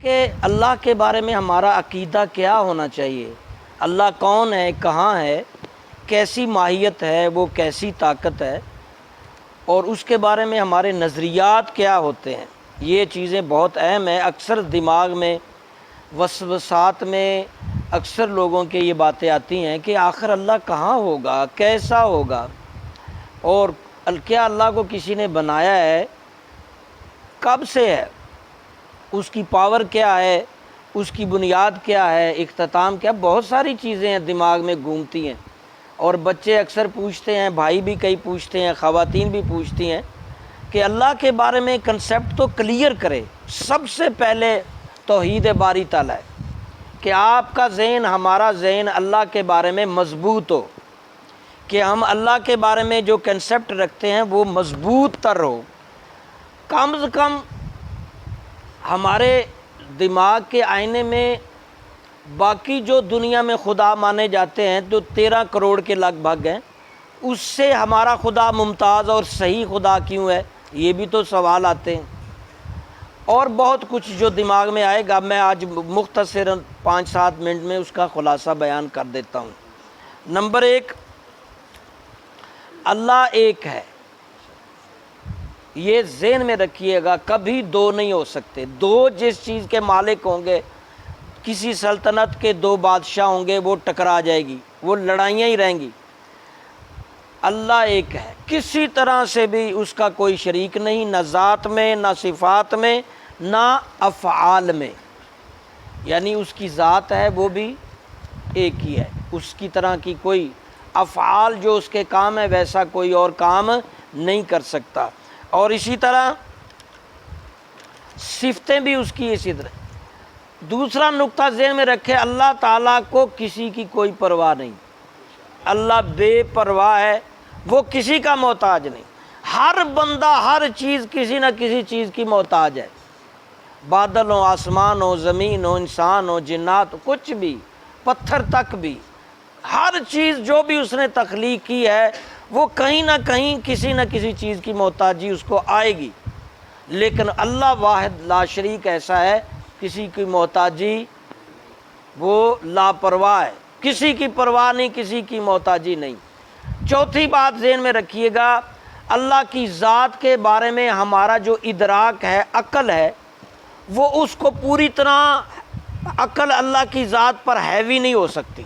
کہ اللہ کے بارے میں ہمارا عقیدہ کیا ہونا چاہیے، اللہ کون ہے، کہاں ہے، کیسی ماہیت ہے، وہ کیسی طاقت ہے، اور اس کے بارے میں ہمارے نظریات کیا ہوتے ہیں۔ یہ چیزیں بہت اہم ہیں۔ اکثر دماغ میں وسوسات میں اکثر لوگوں کے یہ باتیں آتی ہیں کہ آخر اللہ کہاں ہوگا، کیسا ہوگا، اور کیا اللہ کو کسی نے بنایا ہے، کب سے ہے، اس کی پاور کیا ہے، اس کی بنیاد کیا ہے، اختتام کیا، بہت ساری چیزیں ہیں دماغ میں گھومتی ہیں۔ اور بچے اکثر پوچھتے ہیں، بھائی بھی کئی پوچھتے ہیں، خواتین بھی پوچھتی ہیں کہ اللہ کے بارے میں کنسیپٹ تو کلیئر کرے۔ سب سے پہلے توحید باری تعالیٰ ہے کہ آپ کا ذہن، ہمارا ذہن اللہ کے بارے میں مضبوط ہو، کہ ہم اللہ کے بارے میں جو کنسیپٹ رکھتے ہیں وہ مضبوط تر ہو۔ کم از کم ہمارے دماغ کے آئینے میں باقی جو دنیا میں خدا مانے جاتے ہیں تو 13 کروڑ کے لگ بھگ ہیں، اس سے ہمارا خدا ممتاز اور صحیح خدا کیوں ہے، یہ بھی تو سوال آتے ہیں۔ اور بہت کچھ جو دماغ میں آئے گا، میں آج مختصراً 5-7 منٹ میں اس کا خلاصہ بیان کر دیتا ہوں۔ نمبر 1، اللہ ایک ہے، یہ ذہن میں رکھیے گا، کبھی دو نہیں ہو سکتے۔ دو جس چیز کے مالک ہوں گے، کسی سلطنت کے 2 بادشاہ ہوں گے، وہ ٹکرا جائے گی، وہ لڑائیاں ہی رہیں گی۔ اللہ ایک ہے، کسی طرح سے بھی اس کا کوئی شریک نہیں، نہ ذات میں، نہ صفات میں، نہ افعال میں۔ یعنی اس کی ذات ہے وہ بھی ایک ہی ہے، اس کی طرح کی کوئی افعال جو اس کے کام ہے ویسا کوئی اور کام نہیں کر سکتا۔ اور اسی طرح صفتیں بھی اس کی اسی طرح۔ دوسرا نقطہ ذہن میں رکھے، اللہ تعالیٰ کو کسی کی کوئی پرواہ نہیں، اللہ بے پرواہ ہے، وہ کسی کا محتاج نہیں۔ ہر بندہ، ہر چیز کسی نہ کسی چیز کی محتاج ہے، بادل ہو، آسمان ہو، زمین ہو، انسان ہو، جنات ہو، کچھ بھی، پتھر تک بھی، ہر چیز جو بھی اس نے تخلیق کی ہے وہ کہیں نہ کہیں کسی نہ کسی چیز کی محتاجی اس کو آئے گی۔ لیکن اللہ واحد لا شریک ایسا ہے، کسی کی محتاجی، وہ لاپرواہ ہے، کسی کی پرواہ نہیں، کسی کی محتاجی نہیں۔ چوتھی بات ذہن میں رکھیے گا، اللہ کی ذات کے بارے میں ہمارا جو ادراک ہے، عقل ہے، وہ اس کو پوری طرح، عقل اللہ کی ذات پر ہیوی نہیں ہو سکتی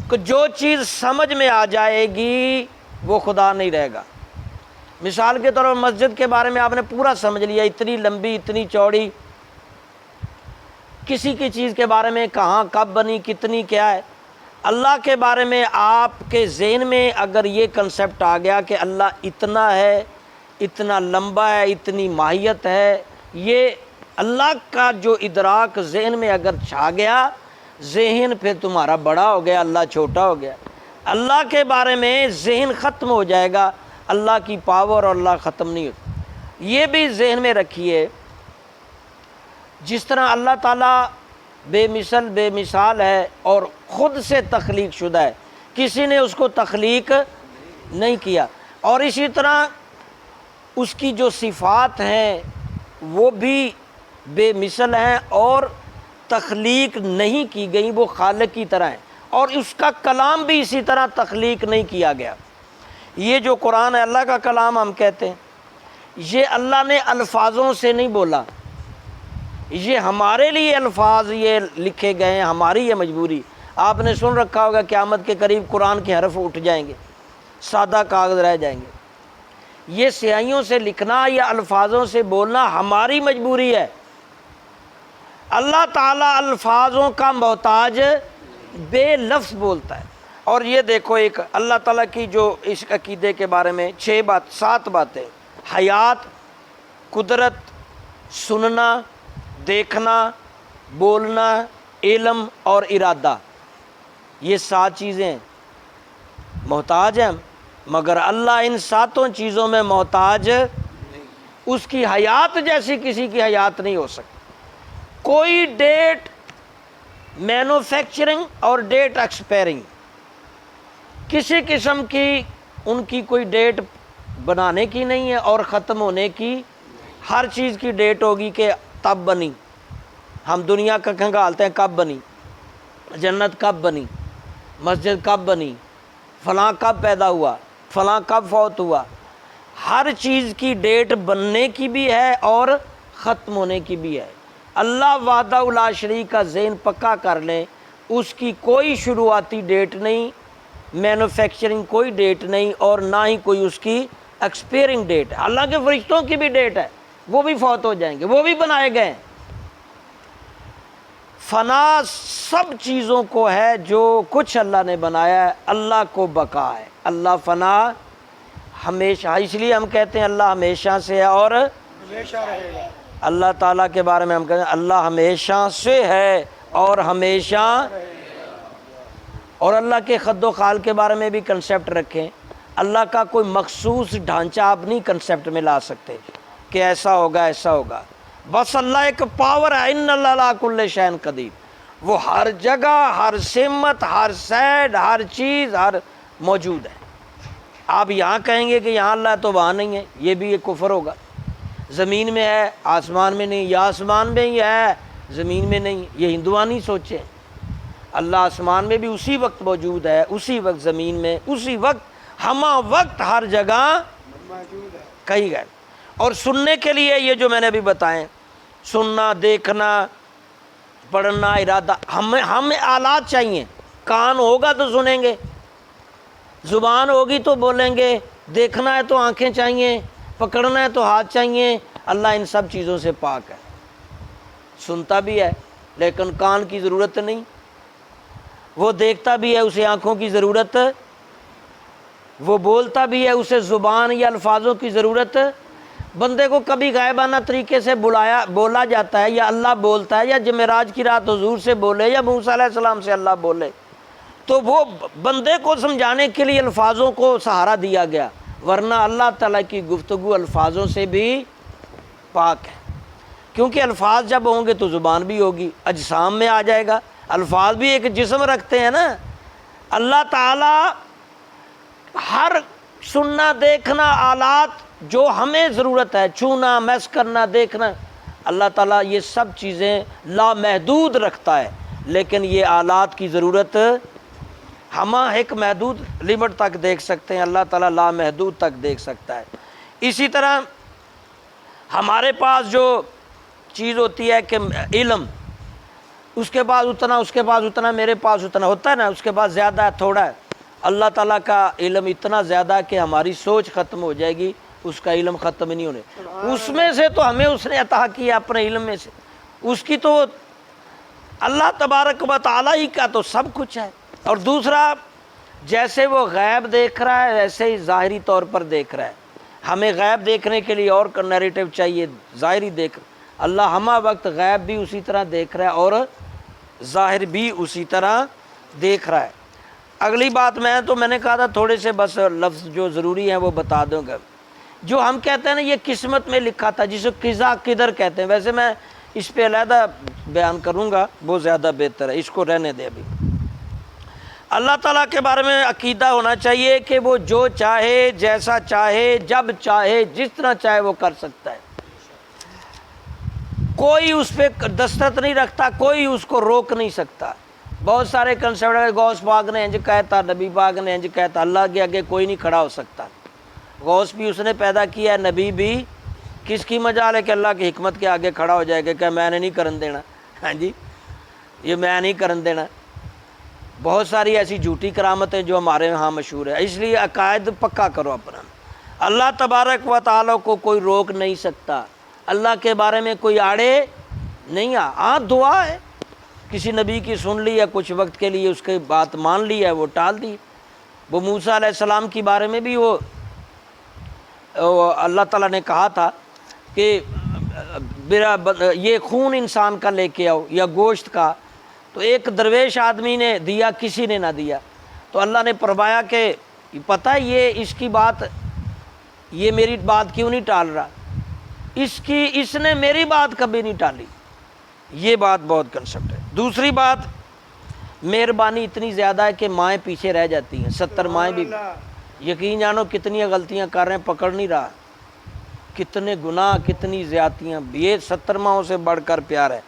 کہ جو چیز سمجھ میں آ جائے گی وہ خدا نہیں رہے گا۔ مثال کے طور پر مسجد کے بارے میں آپ نے پورا سمجھ لیا، اتنی لمبی، اتنی چوڑی، کسی کی چیز کے بارے میں کہاں، کب بنی، کتنی، کیا ہے۔ اللہ کے بارے میں آپ کے ذہن میں اگر یہ کنسیپٹ آ گیا کہ اللہ اتنا ہے، اتنا لمبا ہے، اتنی ماہیت ہے، یہ اللہ کا جو ادراک ذہن میں اگر چھا گیا، ذہن پھر تمہارا بڑا ہو گیا، اللہ چھوٹا ہو گیا۔ اللہ کے بارے میں ذہن ختم ہو جائے گا، اللہ کی پاور اور اللہ ختم نہیں ہوتا۔ یہ بھی ذہن میں رکھیے، جس طرح اللہ تعالیٰ بے مثل بے مثال ہے اور خود سے تخلیق شدہ ہے، کسی نے اس کو تخلیق نہیں کیا، اور اسی طرح اس کی جو صفات ہیں وہ بھی بے مثل ہیں اور تخلیق نہیں کی گئی، وہ خالق کی طرح ہیں، اور اس کا کلام بھی اسی طرح تخلیق نہیں کیا گیا۔ یہ جو قرآن ہے اللہ کا کلام ہم کہتے ہیں، یہ اللہ نے الفاظوں سے نہیں بولا، یہ ہمارے لیے الفاظ یہ لکھے گئے ہیں، ہماری یہ مجبوری۔ آپ نے سن رکھا ہوگا قیامت کے قریب قرآن کے حرف اٹھ جائیں گے، سادہ کاغذ رہ جائیں گے۔ یہ سیاہیوں سے لکھنا یا الفاظوں سے بولنا ہماری مجبوری ہے۔ اللہ تعالیٰ الفاظوں کا محتاج بے لفظ بولتا ہے۔ اور یہ دیکھو، ایک اللہ تعالیٰ کی جو اس عقیدے کے بارے میں 7 باتیں، حیات، قدرت، سننا، دیکھنا، بولنا، علم اور ارادہ، یہ 7 چیزیں محتاج ہیں، مگر اللہ ان 7 چیزوں میں محتاج، اس کی حیات جیسی کسی کی حیات نہیں ہو سکتی۔ کوئی ڈیٹ مینوفیکچرنگ اور ڈیٹ ایکسپائرنگ، کسی قسم کی ان کی کوئی ڈیٹ بنانے کی نہیں ہے اور ختم ہونے کی۔ ہر چیز کی ڈیٹ ہوگی کہ تب بنی، ہم دنیا کا کھنگالتے ہیں کب بنی، جنت کب بنی، مسجد کب بنی، فلاں کب پیدا ہوا، فلاں کب فوت ہوا۔ ہر چیز کی ڈیٹ بننے کی بھی ہے اور ختم ہونے کی بھی ہے۔ اللہ وحدہ لا شریک کا ذہن پکا کر لیں، اس کی کوئی شروعاتی ڈیٹ نہیں، مینوفیکچرنگ کوئی ڈیٹ نہیں، اور نہ ہی کوئی اس کی ایکسپائرنگ ڈیٹ ہے۔ اللہ کے فرشتوں کی بھی ڈیٹ ہے، وہ بھی فوت ہو جائیں گے، وہ بھی بنائے گئے ہیں۔ فنا سب چیزوں کو ہے، جو کچھ اللہ نے بنایا ہے اللہ کو بقا ہے۔ اللہ فنا ہمیشہ، اس لیے ہم کہتے ہیں اللہ ہمیشہ سے ہے اور ہمیشہ رہے گا۔ اللہ تعالیٰ کے بارے میں ہم کہتے ہیں اللہ ہمیشہ سے ہے اور ہمیشہ، اور اللہ کے خد و خال کے بارے میں بھی کنسیپٹ رکھیں۔ اللہ کا کوئی مخصوص ڈھانچہ آپ نہیں کنسیپٹ میں لا سکتے کہ ایسا ہوگا ایسا ہوگا، بس اللہ ایک پاور ہے، ان اللہ علی کل شیء قدیر، وہ ہر جگہ، ہر سمت، ہر سائڈ، ہر چیز ہر موجود ہے۔ آپ یہاں کہیں گے کہ یہاں اللہ ہے تو وہاں نہیں ہے، یہ بھی ایک کفر ہوگا۔ زمین میں ہے آسمان میں نہیں، یا آسمان میں ہی ہے زمین میں نہیں، یہ ہندوانی سوچیں۔ اللہ آسمان میں بھی اسی وقت موجود ہے، اسی وقت زمین میں، اسی وقت ہمہ وقت ہر جگہ موجود ہے۔ کہیں گئے۔ اور سننے کے لیے یہ جو میں نے ابھی بتائیں، سننا، دیکھنا، پڑھنا، ارادہ، ہمیں آلات چاہیے۔ کان ہوگا تو سنیں گے، زبان ہوگی تو بولیں گے، دیکھنا ہے تو آنکھیں چاہیے، پکڑنا ہے تو ہاتھ چاہیے۔ اللہ ان سب چیزوں سے پاک ہے، سنتا بھی ہے لیکن کان کی ضرورت نہیں، وہ دیکھتا بھی ہے اسے آنکھوں کی ضرورت، وہ بولتا بھی ہے اسے زبان یا الفاظوں کی ضرورت۔ بندے کو کبھی غائبانہ طریقے سے بولا جاتا ہے، یا اللہ بولتا ہے، یا جمعراج کی رات حضور سے بولے، یا موسیٰ علیہ السلام سے اللہ بولے، تو وہ بندے کو سمجھانے کے لیے الفاظوں کو سہارا دیا گیا، ورنہ اللہ تعالیٰ کی گفتگو الفاظوں سے بھی پاک ہے۔ کیونکہ الفاظ جب ہوں گے تو زبان بھی ہوگی، اجسام میں آ جائے گا، الفاظ بھی ایک جسم رکھتے ہیں نا۔ اللہ تعالیٰ ہر سننا، دیکھنا، آلات جو ہمیں ضرورت ہے، چھونا، میس کرنا، دیکھنا، اللہ تعالیٰ یہ سب چیزیں لامحدود رکھتا ہے، لیکن یہ آلات کی ضرورت ہم ایک محدود لمٹ تک دیکھ سکتے ہیں، اللہ تعالیٰ لامحدود تک دیکھ سکتا ہے۔ اسی طرح ہمارے پاس جو چیز ہوتی ہے کہ علم، اس کے پاس اتنا، اس کے پاس اتنا، میرے پاس اتنا ہوتا ہے نا، اس کے پاس زیادہ ہے تھوڑا ہے۔ اللہ تعالیٰ کا علم اتنا زیادہ ہے کہ ہماری سوچ ختم ہو جائے گی، اس کا علم ختم نہیں ہونے۔ اس میں سے تو ہمیں اس نے عطا کیا اپنے علم میں سے، اس کی تو اللہ تبارک و تعالیٰ ہی کا تو سب کچھ ہے۔ اور دوسرا، جیسے وہ غیب دیکھ رہا ہے ایسے ہی ظاہری طور پر دیکھ رہا ہے۔ ہمیں غیب دیکھنے کے لیے اور نیریٹو چاہیے، ظاہری دیکھ، اللہ ہمہ وقت غیب بھی اسی طرح دیکھ رہا ہے اور ظاہر بھی اسی طرح دیکھ رہا ہے۔ اگلی بات میں نے کہا تھا تھوڑے سے بس لفظ جو ضروری ہیں وہ بتا دوں گا۔ جو ہم کہتے ہیں نا یہ قسمت میں لکھا تھا، جسے قضا قدر کہتے ہیں، ویسے میں اس پہ علیحدہ بیان کروں گا، وہ زیادہ بہتر ہے، اس کو رہنے دے ابھی۔ اللہ تعالیٰ کے بارے میں عقیدہ ہونا چاہیے کہ وہ جو چاہے، جیسا چاہے، جب چاہے، جس طرح چاہے وہ کر سکتا ہے، کوئی اس پہ دستخط نہیں رکھتا، کوئی اس کو روک نہیں سکتا۔ بہت سارے کنسیپٹ، غوث پاک نے انج کہتا، نبی پاک نے انج کہتا، اللہ کے آگے کوئی نہیں کھڑا ہو سکتا۔ غوث بھی اس نے پیدا کیا ہے، نبی بھی، کس کی مجال ہے کہ اللہ کی حکمت کے آگے کھڑا ہو جائے گا کہ میں نے نہیں کرن دینا، ہاں جی یہ میں نہیں کرن دینا۔ بہت ساری ایسی جھوٹی کرامتیں جو ہمارے ہاں مشہور ہے، اس لیے عقائد پکا کرو اپنا۔ اللہ تبارک و تعالیٰ کو کوئی روک نہیں سکتا، اللہ کے بارے میں کوئی آڑے نہیں آ۔ ہاں دعا ہے، کسی نبی کی سن لی ہے کچھ وقت کے لیے، اس کی بات مان لی ہے، وہ ٹال دی۔ وہ موسیٰ علیہ السلام کے بارے میں بھی وہ اللہ تعالیٰ نے کہا تھا کہ یہ خون انسان کا لے کے آؤ یا گوشت کا، تو ایک درویش آدمی نے دیا، کسی نے نہ دیا، تو اللہ نے فرمایا کہ پتہ ہے یہ اس کی بات، یہ میری بات کیوں نہیں ٹال رہا، اس نے میری بات کبھی نہیں ٹالی۔ یہ بات بہت کنسپٹ ہے۔ دوسری بات، مہربانی اتنی زیادہ ہے کہ مائیں پیچھے رہ جاتی ہیں، 70 مائیں بھی، یقین جانو کتنی غلطیاں کر رہے ہیں، پکڑ نہیں رہا، کتنے گناہ، کتنی زیادتیاں، یہ 70 ماؤں سے بڑھ کر پیار ہے۔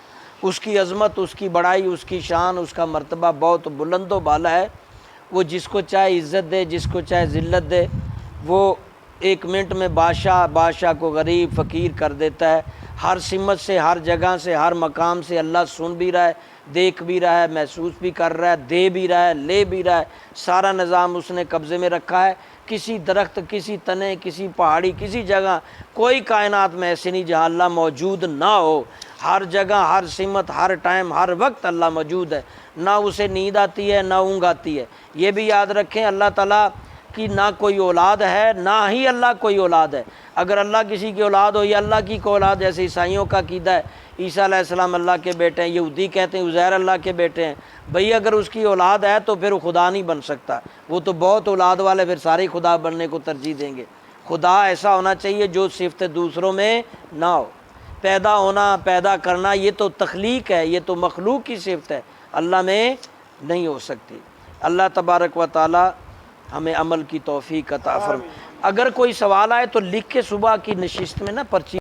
اس کی عظمت، اس کی بڑائی، اس کی شان، اس کا مرتبہ بہت بلند و بالا ہے۔ وہ جس کو چاہے عزت دے، جس کو چاہے ذلت دے، وہ 1 منٹ میں بادشاہ کو غریب فقیر کر دیتا ہے۔ ہر سمت سے، ہر جگہ سے، ہر مقام سے اللہ سن بھی رہا ہے، دیکھ بھی رہا ہے، محسوس بھی کر رہا ہے، دے بھی رہا ہے، لے بھی رہا ہے۔ سارا نظام اس نے قبضے میں رکھا ہے۔ کسی درخت، کسی تنے، کسی پہاڑی، کسی جگہ، کوئی کائنات میں ایسی نہیں جہاں اللہ موجود نہ ہو۔ ہر جگہ، ہر سمت، ہر ٹائم، ہر وقت اللہ موجود ہے۔ نہ اسے نیند آتی ہے، نہ اونگ آتی ہے۔ یہ بھی یاد رکھیں اللہ تعالیٰ کی نہ کوئی اولاد ہے، نہ ہی اللہ کوئی اولاد ہے۔ اگر اللہ کسی کی اولاد ہو یا اللہ کی کوئی اولاد، جیسے عیسائیوں کا عقیدہ ہے عیسیٰ علیہ السلام اللہ کے بیٹے ہیں، یہودی کہتے ہیں عزیر اللہ کے بیٹے ہیں، بھئی اگر اس کی اولاد ہے تو پھر وہ خدا نہیں بن سکتا۔ وہ تو بہت اولاد والے پھر سارے خدا بننے کو ترجیح دیں گے۔ خدا ایسا ہونا چاہیے جو صفت دوسروں میں نہ ہو۔ پیدا ہونا، پیدا کرنا، یہ تو تخلیق ہے، یہ تو مخلوق کی صفت ہے، اللہ میں نہیں ہو سکتی۔ اللہ تبارک و تعالی ہمیں عمل کی توفیق عطا فرمائے۔ اگر کوئی سوال آئے تو لکھ کے صبح کی نشست میں نا پرچی